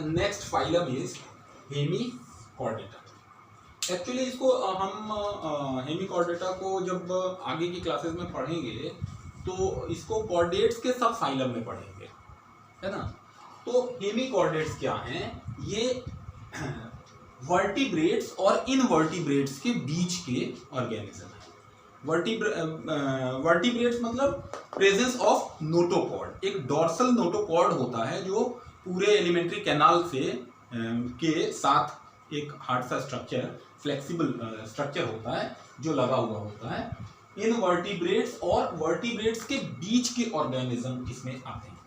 Next phylum is Hemichordata. Actually इसको हम Hemichordata को जब आगे की क्लासेस में पढ़ेंगे तो इसको कॉर्डेट्स के सब फाइलम में पढ़ेंगे, है ना। तो हेमिकॉर्डेट्स क्या हैं? ये वर्टिब्रेट्स और इनवर्टिब्रेट्स के बीच के ऑर्गेनिज्म है। वर्टिब्रेट्स मतलब प्रेजेंस ऑफ नोटोकॉर्ड। एक डोर्सल नोटोकॉर्ड होता है जो पूरे एलिमेंट्री कैनाल से के साथ एक हार्ड सा स्ट्रक्चर, फ्लेक्सिबल स्ट्रक्चर होता है जो लगा हुआ होता है। इनवर्टिब्रेट्स और वर्टिब्रेट्स के बीच के ऑर्गेनिज्म इसमें आते हैं।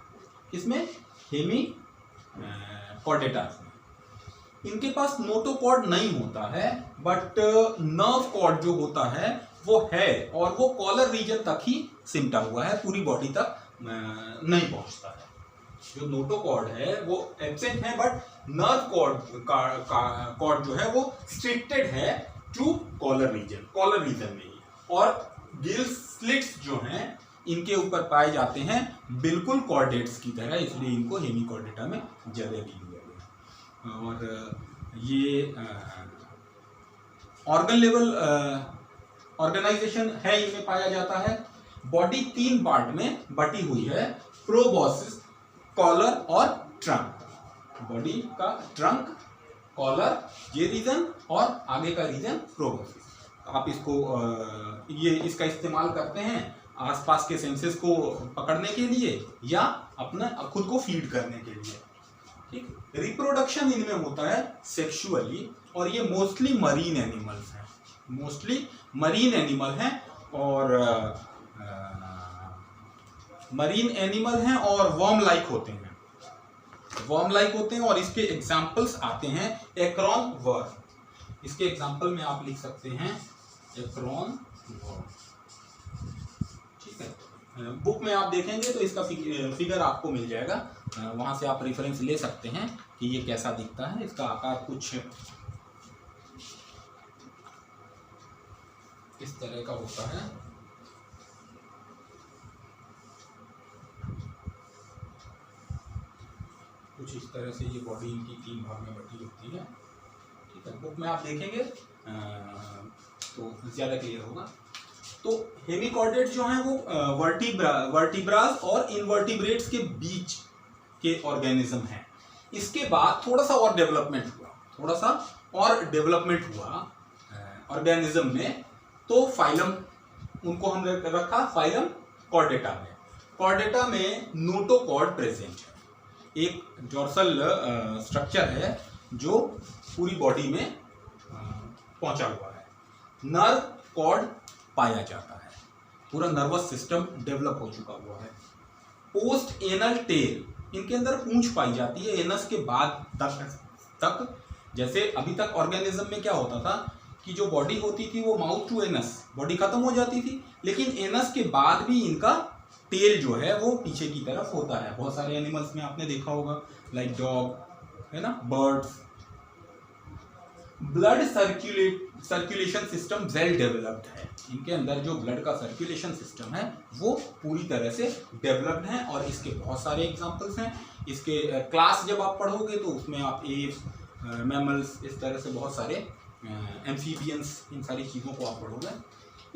इसमें हेमिकॉर्डेटा में इनके पास नोटोकॉर्ड नहीं होता है, बट नर्व कॉर्ड जो होता है वो है, और वो कॉलर रीजन तक ही सिमटा हुआ है, पूरी बॉडी तक नहीं पहुंचता है। जो नोटोकॉर्ड है वो एब्सेंट है, बट नर्व कॉर्ड जो है वो स्ट्रिक्टेड है टू कॉलर रीजन में ही। और गिल स्लिट्स जो हैं इनके ऊपर पाए जाते हैं बिल्कुल कॉर्डेट्स की तरह, इसलिए इनको हेमिकॉर्डेटा में जगह दी हुई है। और ये ऑर्गन लेवल ऑर्गेनाइजेशन है, इनमें पाया जाता है। बॉडी 3 पार्ट में बटी हुई है, प्रोबॉसिस, कॉलर और ट्रंक। बॉडी का ट्रंक, कॉलर ये रीजन, और आगे का रीजन प्रोबॉसिस। आप इसको ये इसका इस्तेमाल करते हैं आसपास के सेंसेस को पकड़ने के लिए या अपना खुद को फीड करने के लिए। ठीक, रिप्रोडक्शन इनमें होता है सेक्सुअली, और ये मोस्टली मरीन एनिमल्स हैं, मरीन एनिमल हैं और वर्म लाइक होते हैं। और इसके एग्जाम्पल्स आते हैं एक्रोन वर्म। इसके एग्जाम्पल में आप लिख सकते हैं एक्रोन वर्म। ठीक है, बुक में आप देखेंगे तो इसका फिगर आपको मिल जाएगा, वहां से आप रेफरेंस ले सकते हैं कि ये कैसा दिखता है। इसका आकार कुछ इस तरह का होता है। कुछ इस तरह से ये बॉडी इनकी 3 भाग में बटी होती है। ठीक है, बुक में आप देखेंगे तो ज्यादा क्लियर होगा। तो हेमिकॉर्डेट जो हैं वो वर्टिब्रास और इनवर्टिब्रेट्स के बीच के ऑर्गेनिज्म हैं। इसके बाद थोड़ा सा और डेवलपमेंट हुआ ऑर्गेनिज्म में, तो फाइलम उनको हम रखा फाइलम कॉर्डेटा में। कॉर्डेटा में नोटोकॉर्ड प्रेजेंट है, एक डोर्सल स्ट्रक्चर है जो पूरी बॉडी में पहुंचा हुआ है। नर्व कॉर्ड पाया जाता है, पूरा नर्वस सिस्टम डेवलप हो चुका हुआ है। पोस्ट एनल टेल, इनके अंदर पूंछ पाई जाती है एनस के बाद तक। जैसे अभी तक ऑर्गेनिज्म में क्या होता था कि जो बॉडी होती थी वो माउथ टू एनस, बॉडी खत्म हो जाती थी, लेकिन एनस के बाद भी इनका टेल जो है वो पीछे की तरफ होता है। बहुत सारे एनिमल्स में आपने देखा होगा, लाइक डॉग, है ना, birds. Blood circulation system well developed है, इनके अंदर जो ब्लड का सर्कुलेशन सिस्टम है वो पूरी तरह से डेवलप्ड है। और इसके बहुत सारे एग्जांपल्स हैं। इसके क्लास जब आप पढ़ोगे तो उसमें आप एप्स, मैमल्स, इस तरह से बहुत सारे एम्फीबियंस, इन सारी चीज़ों को आप पढ़ोगे।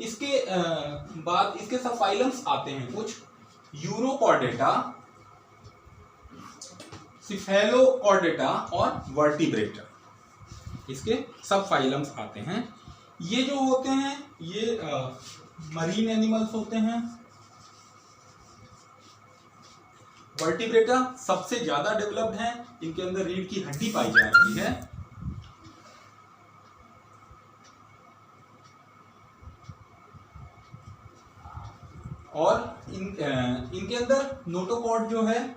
इसके बाद इसके सब फाइलम्स आते हैं कुछ, यूरोकॉर्डेटा, सिफेलोकॉर्डेटा और वर्टिब्रेटा, इसके सब फाइलम्स आते हैं। ये जो होते हैं ये मरीन एनिमल्स होते हैं। वर्टिब्रेटा सबसे ज्यादा डेवलप्ड हैं, इनके अंदर रीढ़ की हड्डी पाई जा रही है। और इनके अंदर नोटोकॉर्ड जो है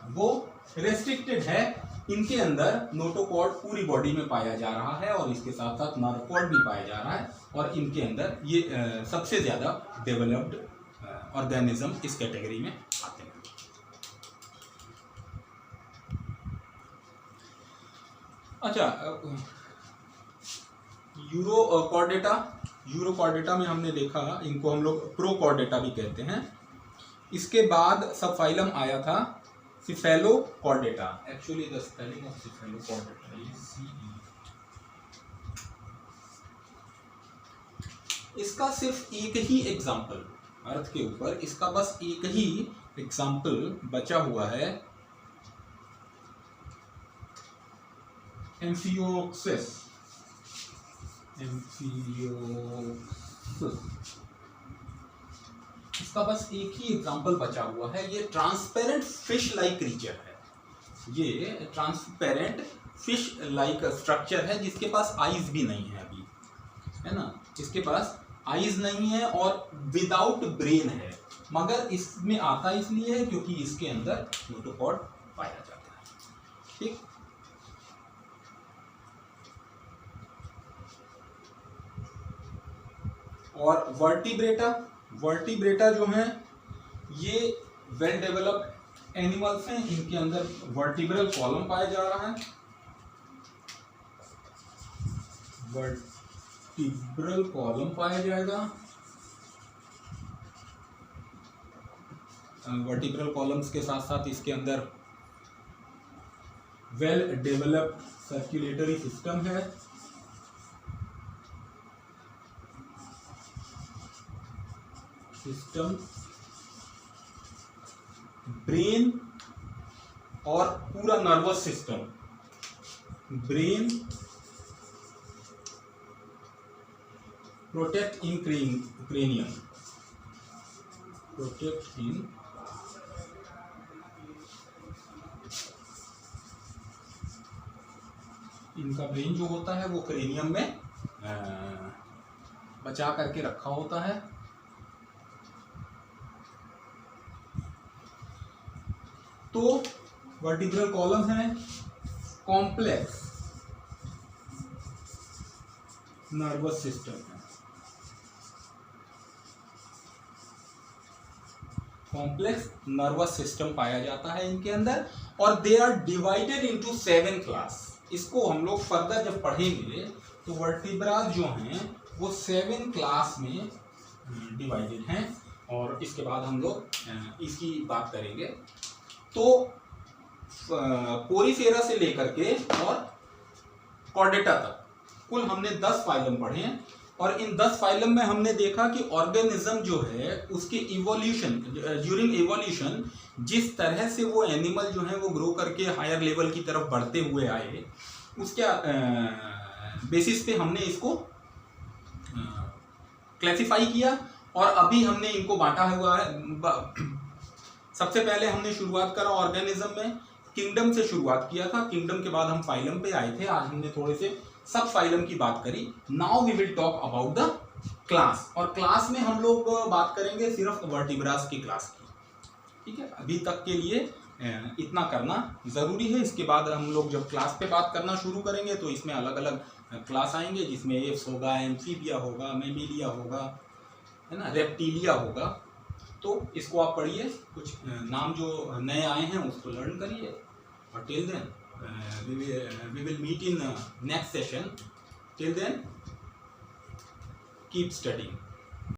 वो रेस्ट्रिक्टेड है। इनके अंदर नोटोकॉर्ड पूरी बॉडी में पाया जा रहा है और इसके साथ साथ नर्व कॉर्ड भी पाया जा रहा है, और इनके अंदर ये सबसे ज़्यादा डेवलप्ड ऑर्गेनिज्म इस कैटेगरी में आते हैं। अच्छा, यूरोकॉर्डेटा में हमने देखा, इनको हम लोग प्रोकॉर्डेटा भी कहते हैं। इसके बाद सब फाइलम आया था cephalochordata. Actually the spelling of cephalochordata is CE. इसका सिर्फ एक ही एग्जाम्पल अर्थ के ऊपर, इसका बस एक ही एग्जाम्पल बचा हुआ है, एम्फियोक्सिस। इसका बस एक ही एग्जाम्पल बचा हुआ है। ये ट्रांसपेरेंट फिश लाइक क्रीचर है, ये ट्रांसपेरेंट फिश लाइक स्ट्रक्चर है जिसके पास आईज भी नहीं है अभी, है ना, इसके पास आईज नहीं है और विदाउट ब्रेन है, मगर इसमें आता इसलिए है क्योंकि इसके अंदर नोटोकॉर्ड पाया जाता है। ठीक, और वर्टिब्रेटा जो हैं ये वेल डेवलप्ड एनिमल्स हैं, इनके अंदर वर्टिब्रल कॉलम पाया जा रहा है। वर्टिब्रल कॉलम पाया जाएगा, वर्टिब्रल कॉलम्स के साथ साथ इसके अंदर वेल डेवलप्ड सर्कुलेटरी सिस्टम है, ब्रेन और पूरा नर्वस सिस्टम, ब्रेन प्रोटेक्ट इन क्रेनियम, प्रोटेक्ट इन इनका ब्रेन जो होता है वो क्रेनियम में बचा करके रखा होता है। तो वर्टिब्रल कॉलम है, कॉम्प्लेक्स नर्वस सिस्टम है, कॉम्प्लेक्स नर्वस सिस्टम पाया जाता है इनके अंदर, और they are divided into 7 class. इसको हम लोग फर्दर जब पढ़ेंगे तो वर्टिब्रा जो हैं वो 7 क्लास में डिवाइडेड हैं, और इसके बाद हम लोग इसकी बात करेंगे। तो पोरीफेरा से लेकर के और कॉर्डेटा तक कुल हमने 10 फाइलम पढ़े हैं, और इन 10 फाइलम में हमने देखा कि ऑर्गेनिज्म जो है उसके इवोल्यूशन, ड्यूरिंग इवोल्यूशन जिस तरह से वो एनिमल जो है वो ग्रो करके हायर लेवल की तरफ बढ़ते हुए आए, उसके बेसिस पे हमने इसको क्लासिफाई किया, और अभी हमने इनको बांटा हुआ है। सबसे पहले हमने शुरुआत करा ऑर्गेनिज्म में, किंगडम से शुरुआत किया था, किंगडम के बाद हम फाइलम पे आए थे, आज हमने थोड़े से सब फाइलम की बात करी। Now we will talk about the class, और क्लास में हम लोग बात करेंगे सिर्फ वर्टिब्रास की क्लास की। ठीक है, अभी तक के लिए इतना करना ज़रूरी है। इसके बाद हम लोग जब क्लास पे बात करना शुरू करेंगे तो इसमें अलग अलग क्लास आएंगे, जिसमें एप्स होगा, एम्फीबिया होगा, मेमिलिया होगा, है ना, रेप्टिलिया होगा। तो इसको आप पढ़िए, कुछ नाम जो नए आए हैं उसको लर्न करिए, और till then we will meet in next session. Till then, keep studying.